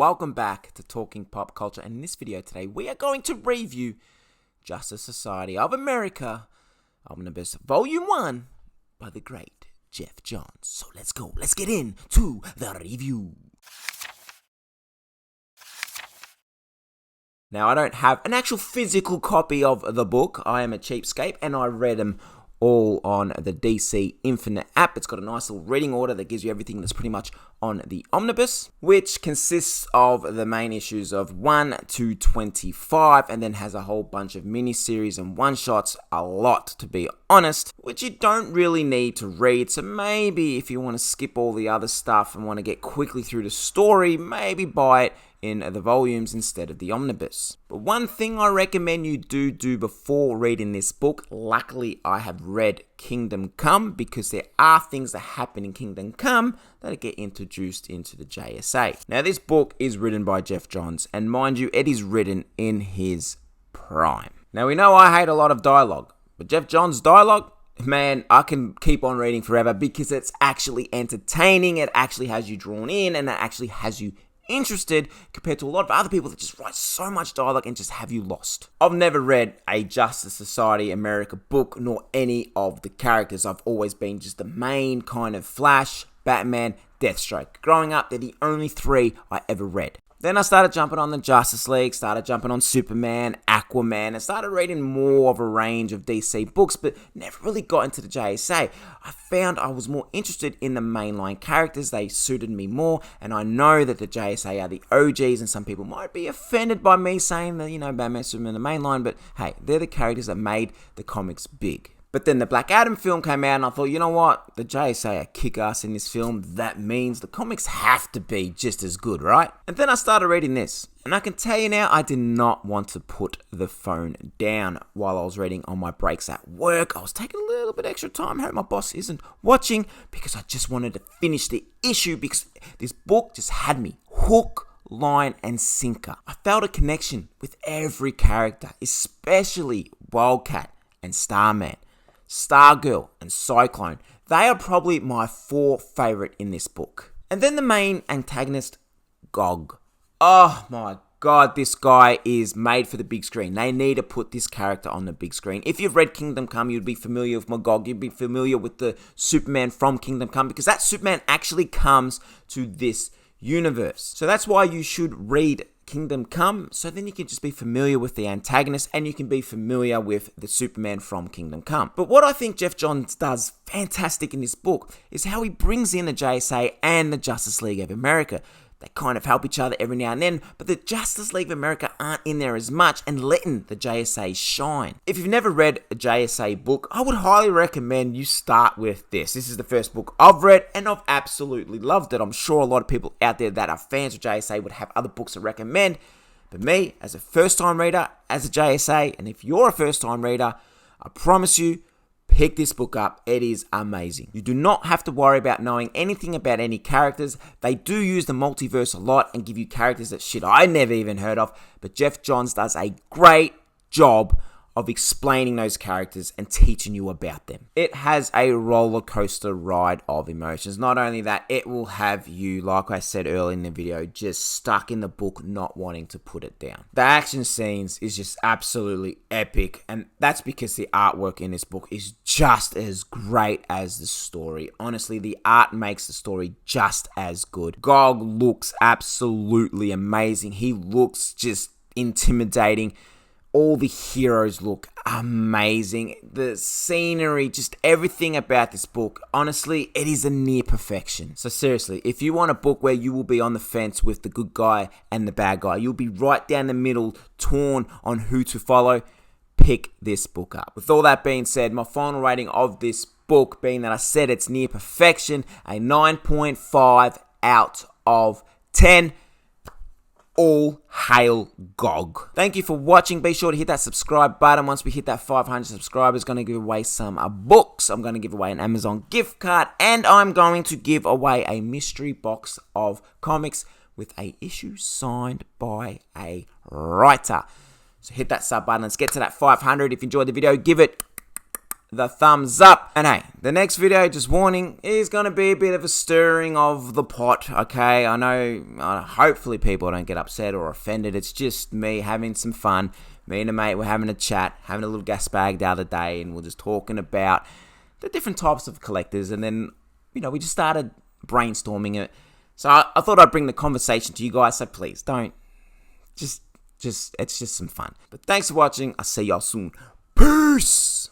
welcome back to Talking Pop Culture. And in this video today, we are going to review Justice Society of America, Omnibus Volume 1 by the great Geoff Johns. So let's go, let's get into the review. Now, I don't have an actual physical copy of the book. I am a cheapskate and I read them all on the DC Infinite app. It's got a nice little reading order that gives you everything that's pretty much on the Omnibus, which consists of the main issues of 1 to 25 and then has a whole bunch of mini-series and one-shots, a lot to be honest, which you don't really need to read. So maybe if you want to skip all the other stuff and want to get quickly through the story, maybe buy it in the volumes instead of the Omnibus. But one thing I recommend you do before reading this book, luckily I have read Kingdom Come, because there are things that happen in Kingdom Come that get introduced into the JSA. Now this book is written by Geoff Johns, and mind you, it is written in his prime. Now we know I hate a lot of dialogue, but Geoff Johns' dialogue, man, I can keep on reading forever because it's actually entertaining, it actually has you drawn in, and it actually has you interested compared to a lot of other people that just write so much dialogue and just have you lost. I've never read a Justice Society America book nor any of the characters. I've always been just the main kind of Flash, Batman, Deathstroke. Growing up, they're the only three I ever read. Then I started jumping on the Justice League, started jumping on Superman, Aquaman, and started reading more of a range of DC books, but never really got into the JSA. I found I was more interested in the mainline characters. They suited me more, and I know that the JSA are the OGs, and some people might be offended by me saying that, Batman, Superman, the mainline, but hey, they're the characters that made the comics big. But then the Black Adam film came out and I thought, you know what? The JSA are kick-ass in this film. That means the comics have to be just as good, right? And then I started reading this. And I can tell you now, I did not want to put the phone down while I was reading on my breaks at work. I was taking a little bit extra time. I hope my boss isn't watching, because I just wanted to finish the issue, because this book just had me hook, line, and sinker. I felt a connection with every character, especially Wildcat and Starman, Stargirl and Cyclone. They are probably my 4 favorite in this book. And then the main antagonist, Gog. Oh my god, this guy is made for the big screen. They need to put this character on the big screen. If you've read Kingdom Come, you'd be familiar with Magog. You'd be familiar with the Superman from Kingdom Come, because that Superman actually comes to this universe. So that's why you should read Kingdom Come, so then you can just be familiar with the antagonist and you can be familiar with the Superman from Kingdom Come. But what I think Geoff Johns does fantastic in this book is how he brings in the JSA and the Justice League of America. They kind of help each other every now and then, but the Justice League of America aren't in there as much and letting the JSA shine. If you've never read a JSA book, I would highly recommend you start with this. This is the first book I've read and I've absolutely loved it. I'm sure a lot of people out there that are fans of JSA would have other books to recommend, but me, as a first-time reader, as a JSA, and if you're a first-time reader, I promise you, pick this book up. It is amazing. You do not have to worry about knowing anything about any characters. They do use the multiverse a lot and give you characters that shit I never even heard of, but Geoff Johns does a great job of explaining those characters and teaching you about them. It has a roller coaster ride of emotions. Not only that, it will have you, like I said earlier in the video, just stuck in the book, not wanting to put it down. The action scenes is just absolutely epic, and that's because the artwork in this book is just as great as the story. Honestly, the art makes the story just as good. Gog looks absolutely amazing. He looks just intimidating. All the heroes look amazing. The scenery, just everything about this book, honestly, it is a near perfection. So seriously, if you want a book where you will be on the fence with the good guy and the bad guy, you'll be right down the middle, torn on who to follow, pick this book up. With all that being said, my final rating of this book, being that I said it's near perfection, a 9.5 out of 10. All hail Gog. Thank you for watching. Be sure to hit that subscribe button. Once we hit that 500 subscribers, going to give away some books. I'm going to give away an Amazon gift card, and I'm going to give away a mystery box of comics with a issue signed by a writer. So hit that sub button. Let's get to that 500. If you enjoyed the video, give it the thumbs up. And hey, the next video, just warning, is going to be a bit of a stirring of the pot, okay? I know, hopefully people don't get upset or offended. It's just me having some fun. Me and a mate were having a chat, having a little gas bag the other day, and we're just talking about the different types of collectors. And then, we just started brainstorming it. So I thought I'd bring the conversation to you guys, so please don't. Just it's just some fun. But thanks for watching. I'll see y'all soon. Peace!